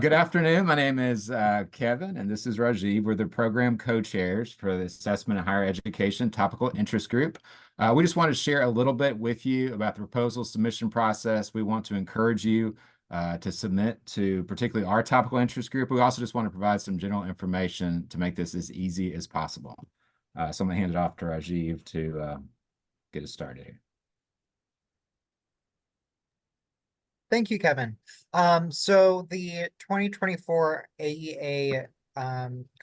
Good afternoon. My name is Kevin, and this is Rajiv. We're the program co-chairs for the Assessment and Higher Education Topical Interest Group. We just want to share a little bit with you about the proposal submission process. We want to encourage you to submit to particularly our topical interest group. We also just want to provide some general information to make this as easy as possible. So I'm going to hand it off to Rajiv to get us started here. Thank you, Kevin. So the 2024 AEA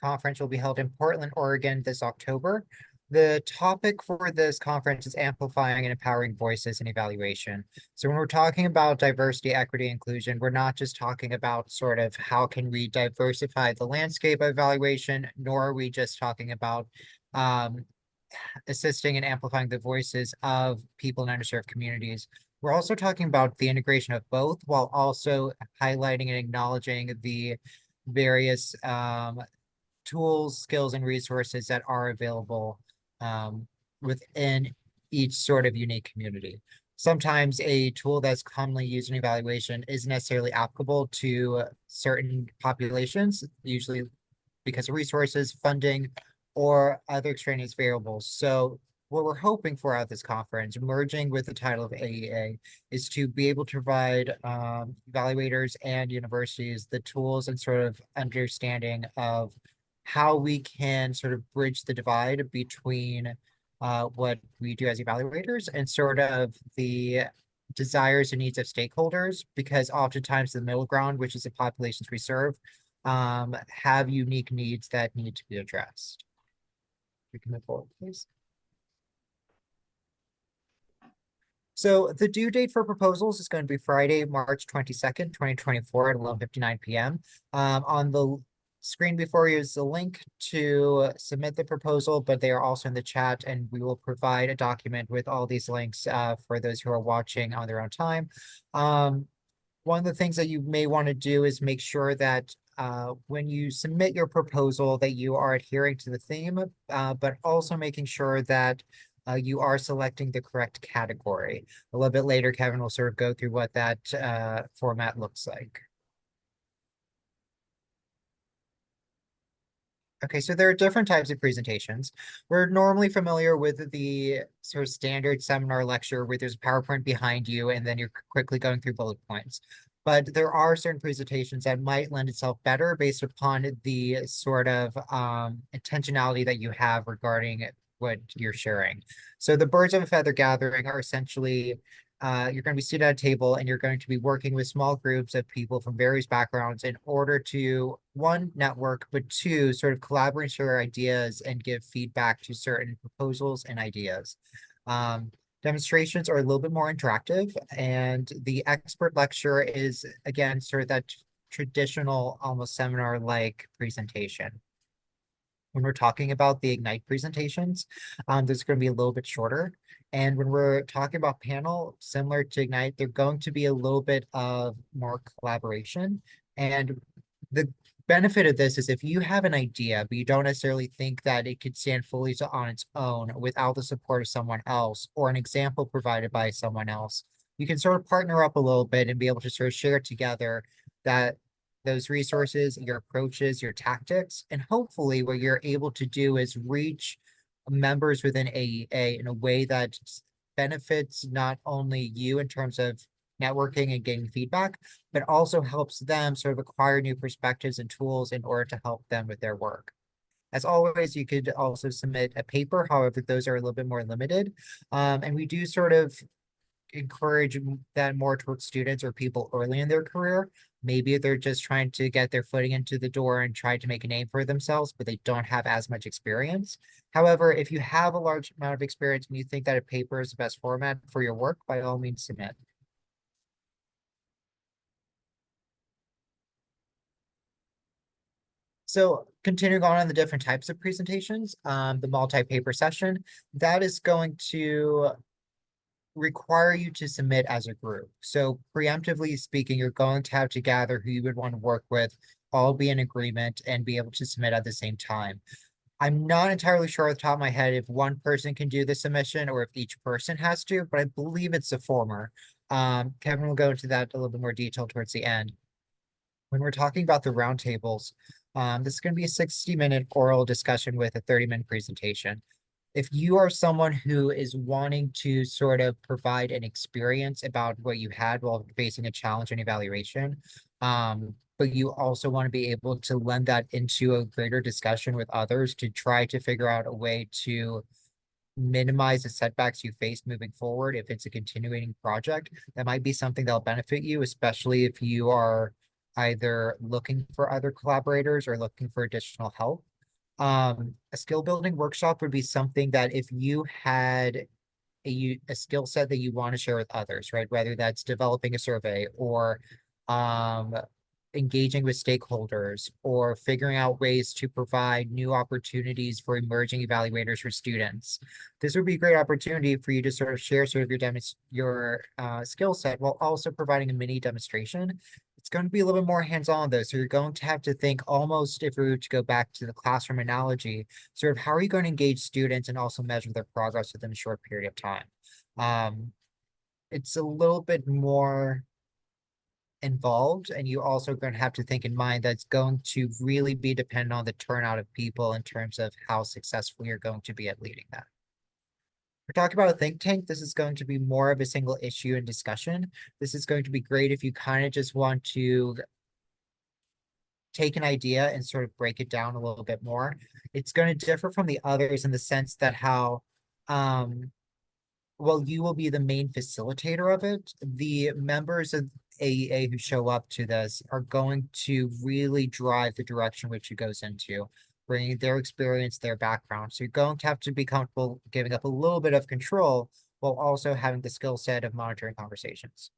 conference will be held in Portland, Oregon this October. The topic for this conference is amplifying and empowering voices in evaluation. So when we're talking about diversity, equity, inclusion, we're not just talking about sort of how can we diversify the landscape of evaluation, nor are we just talking about assisting and amplifying the voices of people in underserved communities. We're also talking about the integration of both while also highlighting and acknowledging the various tools, skills, and resources that are available within each sort of unique community. Sometimes a tool that's commonly used in evaluation isn't necessarily applicable to certain populations, usually because of resources, funding, or other extraneous variables. So what we're hoping for at this conference, merging with the title of AEA, is to be able to provide evaluators and universities the tools and sort of understanding of how we can sort of bridge the divide between what we do as evaluators and sort of the desires and needs of stakeholders, because oftentimes the middle ground, which is the populations we serve, have unique needs that need to be addressed. We can move forward, please. So the due date for proposals is going to be Friday, March 22nd, 2024 at 11:59 p.m. On the screen before you is the link to submit the proposal, but they are also in the chat, and we will provide a document with all these links for those who are watching on their own time. One of the things that you may want to do is make sure that when you submit your proposal that you are adhering to the theme, but also making sure that you are selecting the correct category. A little bit later, Kevin will sort of go through what that format looks like. Okay, so there are different types of presentations. We're normally familiar with the sort of standard seminar lecture where there's a PowerPoint behind you and then you're quickly going through bullet points. But there are certain presentations that might lend itself better based upon the sort of intentionality that you have regarding what you're sharing. So the birds of a feather gathering are essentially you're going to be seated at a table and you're going to be working with small groups of people from various backgrounds in order to, one, network, but two, sort of collaborate, share ideas, and give feedback to certain proposals and ideas. Demonstrations are a little bit more interactive, and the expert lecture is, again, sort of that traditional, almost seminar-like presentation. When we're talking about the Ignite presentations, there's going to be a little bit shorter. And when we're talking about panel, similar to Ignite, they're going to be a little bit of more collaboration. And the benefit of this is if you have an idea, but you don't necessarily think that it could stand fully on its own without the support of someone else or an example provided by someone else, you can sort of partner up a little bit and be able to sort of share together that those resources, your approaches, your tactics, and hopefully what you're able to do is reach members within AEA in a way that benefits not only you in terms of networking and getting feedback, but also helps them sort of acquire new perspectives and tools in order to help them with their work. As always, you could also submit a paper, however, those are a little bit more limited. And we do sort of encourage that more towards students or people early in their career. Maybe they're just trying to get their footing into the door and try to make a name for themselves, but they don't have as much experience. However, if you have a large amount of experience and you think that a paper is the best format for your work, by all means submit. So continuing on the different types of presentations, the multi-paper session, that is going to require you to submit as a group. So preemptively speaking, you're going to have to gather who you would want to work with, all be in agreement, and be able to submit at the same time. I'm not entirely sure off the top of my head if one person can do the submission or if each person has to, but I believe it's the former. Kevin will go into that a little bit more detail towards the end. when we're talking about the roundtables, this is going to be a 60-minute oral discussion with a 30-minute presentation. If you are someone who is wanting to sort of provide an experience about what you had while facing a challenge and evaluation, but you also want to be able to lend that into a greater discussion with others to try to figure out a way to minimize the setbacks you face moving forward. If it's a continuing project, that might be something that'll benefit you, especially if you are either looking for other collaborators or looking for additional help. A skill building workshop would be something that if you had a skill set that you want to share with others, right? Whether that's developing a survey or um, engaging with stakeholders or figuring out ways to provide new opportunities for emerging evaluators for students. This would be a great opportunity for you to sort of share sort of your skill set while also providing a mini demonstration. It's going to be a little bit more hands-on though. So you're going to have to think almost, if we were to go back to the classroom analogy, sort of how are you going to engage students and also measure their progress within a short period of time? It's a little bit more involved, and you also going to have to think in mind that's going to really be dependent on the turnout of people in terms of how successful you're going to be at leading that. We're talking about a think tank. This is going to be more of a single issue and discussion. This is going to be great if you kind of just want to take an idea and sort of break it down a little bit more. It's going to differ from the others in the sense that how well, you will be the main facilitator of it. The members of AEA who show up to this are going to really drive the direction which it goes into, bringing their experience, their background. So you're going to have to be comfortable giving up a little bit of control while also having the skill set of monitoring conversations.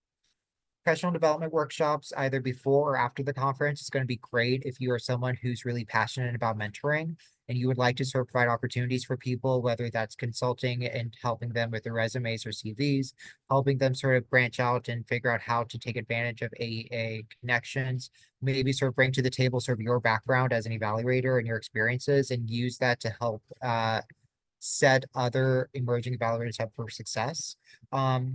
Professional development workshops, either before or after the conference, is going to be great if you are someone who's really passionate about mentoring and you would like to sort of provide opportunities for people, whether that's consulting and helping them with their resumes or CVs, helping them sort of branch out and figure out how to take advantage of AEA connections, maybe sort of bring to the table sort of your background as an evaluator and your experiences and use that to help set other emerging evaluators up for success.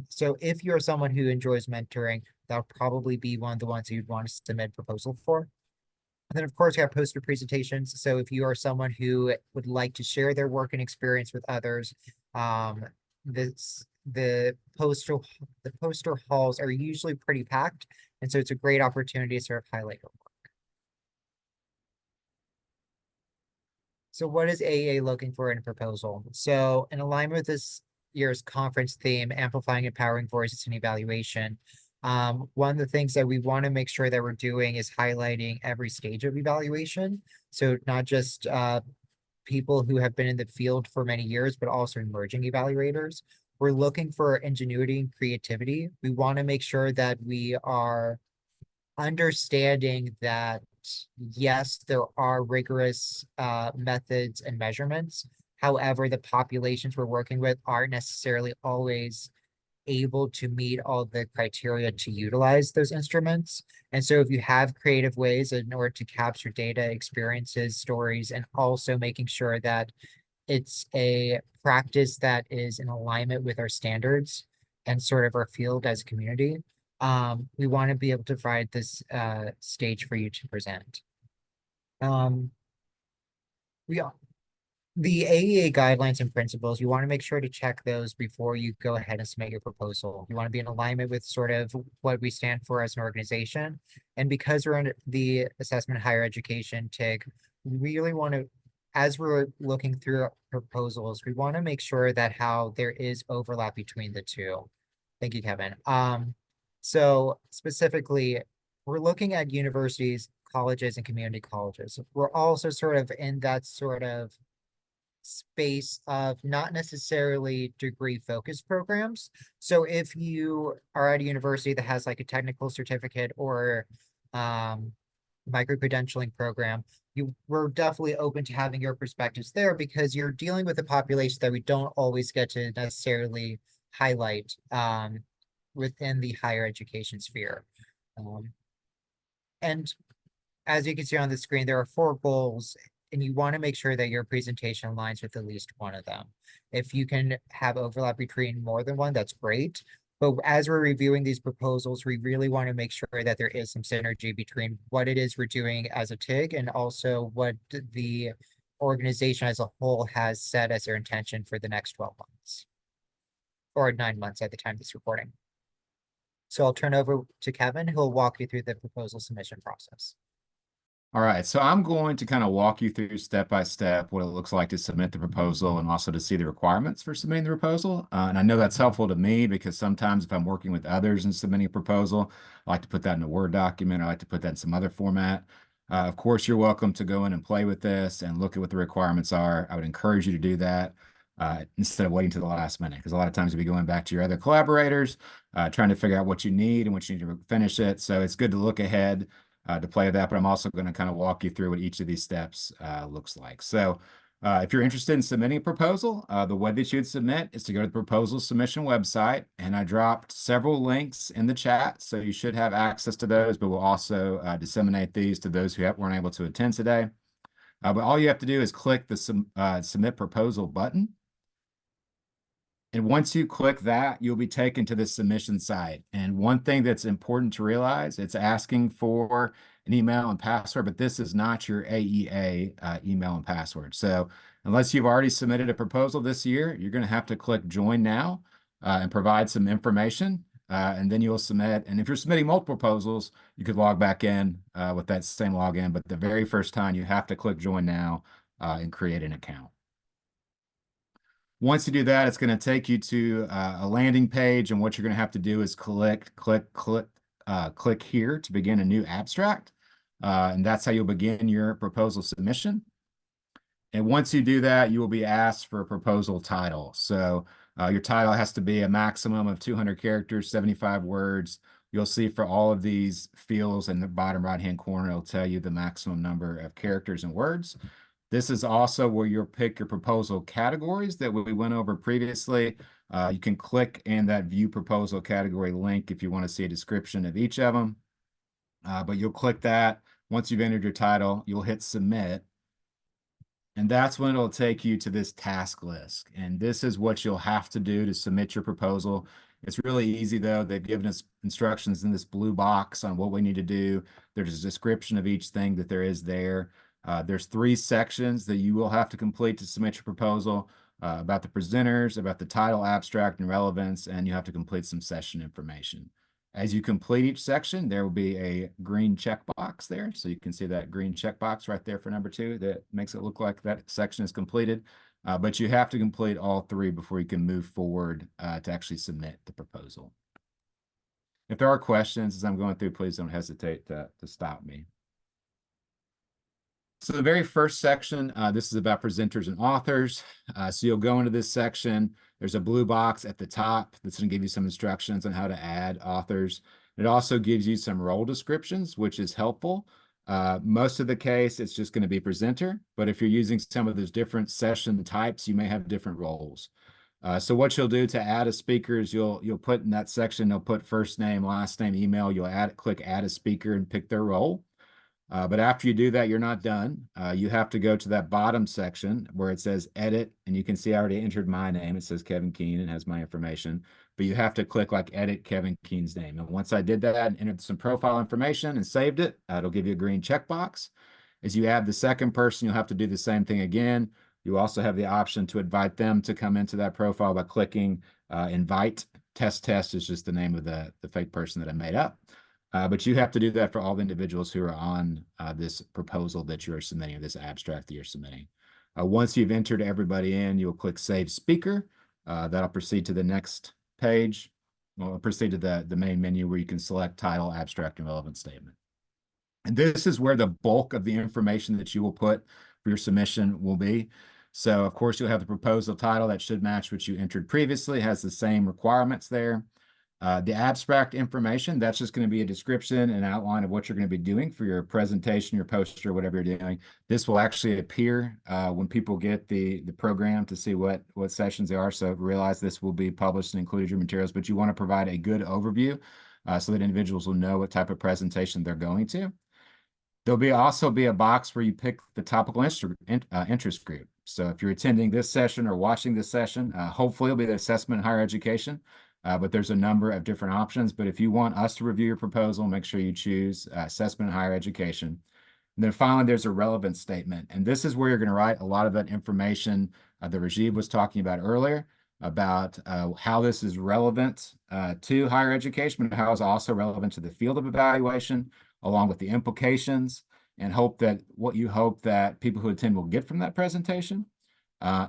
So if you're someone who enjoys mentoring, that'll probably be one of the ones you'd want to submit a proposal for. And then of course we have poster presentations. So if you are someone who would like to share their work and experience with others, the poster halls are usually pretty packed. And so it's a great opportunity to sort of highlight your work. So what is AEA looking for in a proposal? So in alignment with this year's conference theme, amplifying empowering voices in evaluation, one of the things that we want to make sure that we're doing is highlighting every stage of evaluation. So not just people who have been in the field for many years, but also emerging evaluators. We're looking for ingenuity and creativity. We want to make sure that we are understanding that yes, there are rigorous methods and measurements. However, the populations we're working with aren't necessarily always able to meet all the criteria to utilize those instruments. And so if you have creative ways in order to capture data, experiences, stories, and also making sure that it's a practice that is in alignment with our standards and sort of our field as a community, we want to be able to provide this stage for you to present. We The AEA guidelines and principles, you want to make sure to check those before you go ahead and submit your proposal. You want to be in alignment with sort of what we stand for as an organization. And because we're in the assessment of higher education TIG, we really want to, as we're looking through proposals, we want to make sure that how there is overlap between the two. Thank you, Kevin. So specifically, we're looking at universities, colleges, and community colleges. We're also sort of in that sort of space of not necessarily degree focused programs. So if you are at a university that has like a technical certificate or micro credentialing program, we're definitely open to having your perspectives there because you're dealing with a population that we don't always get to necessarily highlight within the higher education sphere. And as you can see on the screen, there are 4 goals and you want to make sure that your presentation aligns with at least one of them. If you can have overlap between more than one, that's great. But as we're reviewing these proposals, we really want to make sure that there is some synergy between what it is we're doing as a TIG and also what the organization as a whole has set as their intention for the next 12 months or 9 months at the time of this recording. So I'll turn over to Kevin, who'll walk you through the proposal submission process. All right, so I'm going to kind of walk you through step by step what it looks like to submit the proposal and also to see the requirements for submitting the proposal. And I know that's helpful to me because sometimes if I'm working with others and submitting a proposal, I like to put that in a Word document. I like to put that in some other format. Of course, you're welcome to go in and play with this and look at what the requirements are. I would encourage you to do that instead of waiting to the last minute, because a lot of times you'll be going back to your other collaborators, trying to figure out what you need and what you need to finish it. So it's good to look ahead to play with that, but I'm also going to kind of walk you through what each of these steps looks like. So if you're interested in submitting a proposal, the way that you would submit is to go to the proposal submission website, and I dropped several links in the chat, so you should have access to those, but we'll also disseminate these to those who weren't able to attend today. But all you have to do is click the submit proposal button. And once you click that, you'll be taken to the submission site. And one thing that's important to realize, it's asking for an email and password, but this is not your AEA email and password. So unless you've already submitted a proposal this year, you're going to have to click join now and provide some information. And then you'll submit. And if you're submitting multiple proposals, you could log back in with that same login. But the very first time, you have to click join now and create an account. Once you do that, it's going to take you to a landing page, and what you're going to have to do is click here to begin a new abstract, and that's how you'll begin your proposal submission. And once you do that, you will be asked for a proposal title. So your title has to be a maximum of 200 characters, 75 words. You'll see for all of these fields in the bottom right-hand corner, it'll tell you the maximum number of characters and words. This is also where you'll pick your proposal categories that we went over previously. You can click in that view proposal category link if you want to see a description of each of them. But you'll click that. Once you've entered your title, you'll hit submit. And that's when it'll take you to this task list. And this is what you'll have to do to submit your proposal. It's really easy, though. They've given us instructions in this blue box on what we need to do. There's a description of each thing that there is there. There's 3 sections that you will have to complete to submit your proposal about the presenters, about the title, abstract, and relevance, and you have to complete some session information. As you complete each section, there will be a green checkbox there. So you can see that green checkbox right there for number 2 that makes it look like that section is completed. But you have to complete all 3 before you can move forward to actually submit the proposal. If there are questions as I'm going through, please don't hesitate to stop me. So the very first section, this is about presenters and authors. So you'll go into this section. There's a blue box at the top that's going to give you some instructions on how to add authors. It also gives you some role descriptions, which is helpful. Most of the case, it's just going to be presenter. But if you're using some of those different session types, you may have different roles. So what you'll do to add a speaker is you'll put in that section, you'll put first name, last name, email. You'll click add a speaker and pick their role. But after you do that, you're not done. You have to go to that bottom section where it says edit, and you can see I already entered my name. It says Kevin Keene and has my information, but you have to click like edit Kevin Keene's name. And once I did that and entered some profile information and saved it, it'll give you a green checkbox. As you add the second person, you'll have to do the same thing again. You also have the option to invite them to come into that profile by clicking invite. Test is just the name of the fake person that I made up. But you have to do that for all the individuals who are on this proposal that you're submitting, or this abstract that you're submitting. Once you've entered everybody in, you'll click Save Speaker. That'll proceed to the next page. Well, proceed to the main menu where you can select title, abstract, and relevant statement. And this is where the bulk of the information that you will put for your submission will be. So, of course, you'll have the proposal title that should match what you entered previously, has the same requirements there. The abstract information, that's just going to be a description and outline of what you're going to be doing for your presentation, your poster, whatever you're doing. This will actually appear when people get the program to see what sessions they are. So realize this will be published and included your materials, but you want to provide a good overview so that individuals will know what type of presentation they're going to. There'll also be a box where you pick the topical interest group. So if you're attending this session or watching this session, hopefully it'll be the assessment in higher education. but there's a number of different options. But if you want us to review your proposal, make sure you choose assessment in higher education. And then finally, there's a relevance statement. And this is where you're going to write a lot of that information that Rajiv was talking about earlier about how this is relevant to higher education, but how it's also relevant to the field of evaluation, along with the implications, and hope that what you hope that people who attend will get from that presentation.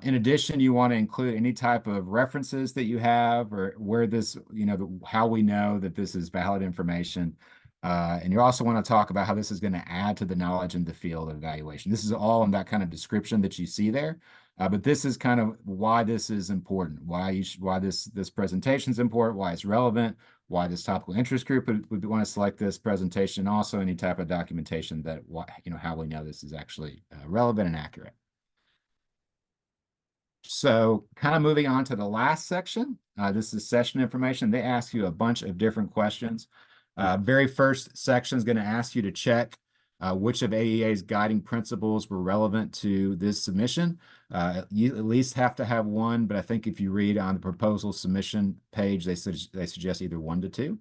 In addition, you want to include any type of references that you have or where this, how we know that this is valid information. And you also want to talk about how this is going to add to the knowledge in the field of evaluation. This is all in that kind of description that you see there. But this is kind of why this is important, why this presentation is important, why it's relevant, why this topical interest group would want to select this presentation, also any type of documentation that, how we know this is actually relevant and accurate. So kind of moving on to the last section, this is session information. They ask you a bunch of different questions. Very first section is going to ask you to check which of AEA's guiding principles were relevant to this submission. You at least have to have one, but I think if you read on the proposal submission page, they suggest either 1 to 2.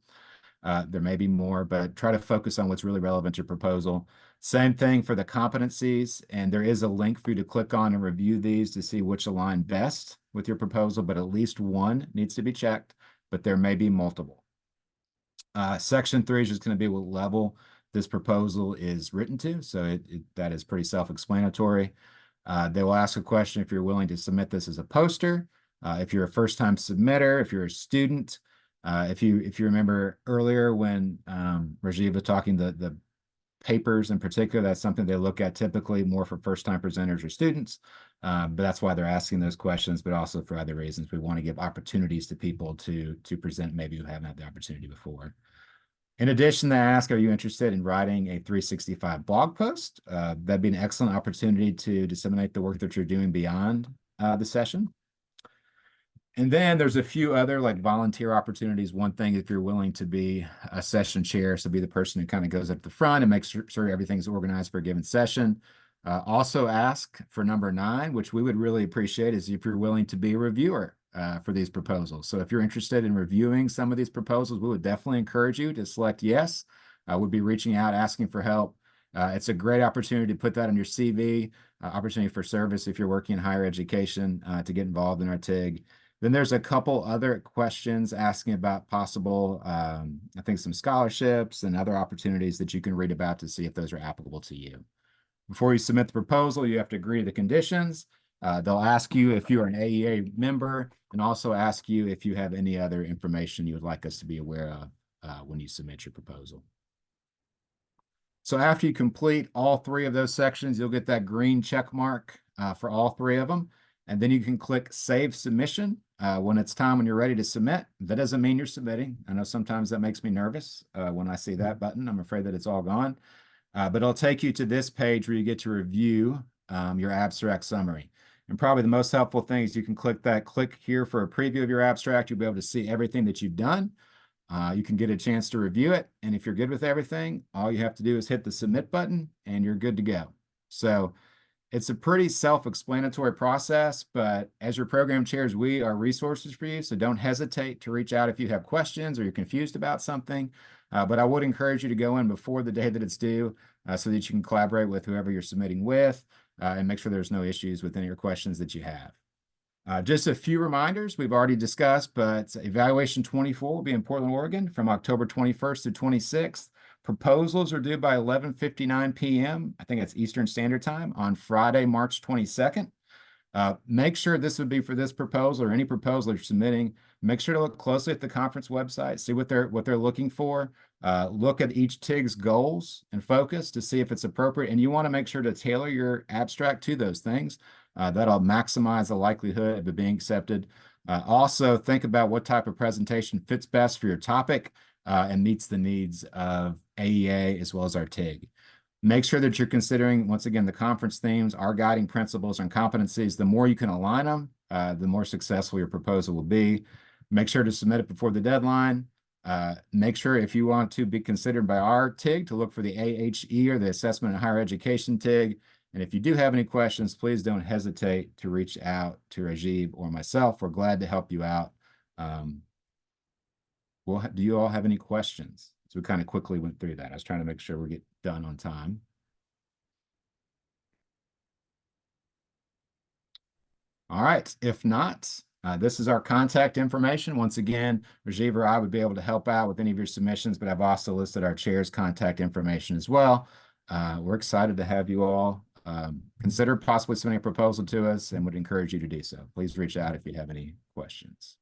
There may be more, but try to focus on what's really relevant to your proposal. Same thing for the competencies, and there is a link for you to click on and review these to see which align best with your proposal, but at least one needs to be checked, but there may be multiple. Section 3 is just going to be what level this proposal is written to, so that is pretty self-explanatory. They will ask a question if you're willing to submit this as a poster, if you're a first-time submitter, if you're a student. If you remember earlier when Rajiv was talking, the papers in particular, that's something they look at typically more for first-time presenters or students, but that's why they're asking those questions, but also for other reasons. We want to give opportunities to people to present maybe who haven't had the opportunity before. In addition, they ask, are you interested in writing a 365 blog post? That'd be an excellent opportunity to disseminate the work that you're doing beyond the session. And then there's a few other like volunteer opportunities. One thing, if you're willing to be a session chair, so be the person who kind of goes up the front and makes sure everything's organized for a given session. Also ask for number 9, which we would really appreciate, is if you're willing to be a reviewer for these proposals. So if you're interested in reviewing some of these proposals, we would definitely encourage you to select yes. We'd be reaching out, asking for help. It's a great opportunity to put that on your CV, opportunity for service if you're working in higher education to get involved in our TIG. Then there's a couple other questions asking about possible, I think some scholarships and other opportunities that you can read about to see if those are applicable to you. Before you submit the proposal, you have to agree to the conditions. They'll ask you if you're an AEA member and also ask you if you have any other information you would like us to be aware of when you submit your proposal. So after you complete all 3 of those sections, you'll get that green check mark for all 3 of them. And then you can click Save Submission when it's time when you're ready to submit. That doesn't mean you're submitting. I know sometimes that makes me nervous when I see that button. I'm afraid that it's all gone. But it'll take you to this page where you get to review your abstract summary. And probably the most helpful thing is you can click here for a preview of your abstract. You'll be able to see everything that you've done. You can get a chance to review it. And if you're good with everything, all you have to do is hit the submit button and you're good to go. So it's a pretty self-explanatory process, but as your program chairs, we are resources for you. So don't hesitate to reach out if you have questions or you're confused about something. But I would encourage you to go in before the day that it's due so that you can collaborate with whoever you're submitting with and make sure there's no issues with any of your questions that you have. Just a few reminders we've already discussed, but Evaluation 24 will be in Portland, Oregon from October 21st to 26th. Proposals are due by 11:59 p.m. I think it's Eastern Standard Time on Friday, March 22nd. Make sure this would be for this proposal or any proposal you're submitting. Make sure to look closely at the conference website, see what they're looking for. Look at each TIG's goals and focus to see if it's appropriate. And you want to make sure to tailor your abstract to those things. That'll maximize the likelihood of it being accepted. Also, think about what type of presentation fits best for your topic and meets the needs of AEA as well as our TIG. Make sure that you're considering, once again, the conference themes, our guiding principles and competencies. The more you can align them, the more successful your proposal will be. Make sure to submit it before the deadline. Make sure if you want to be considered by our TIG to look for the AHE or the Assessment in Higher Education TIG. And if you do have any questions, please don't hesitate to reach out to Rajiv or myself. We're glad to help you out. Well, do you all have any questions? So we kind of quickly went through that. I was trying to make sure we get done on time. All right. If not, this is our contact information. Once again, Rajiv or I would be able to help out with any of your submissions, but I've also listed our chair's contact information as well. We're excited to have you all consider possibly submitting a proposal to us and would encourage you to do so. Please reach out if you have any questions.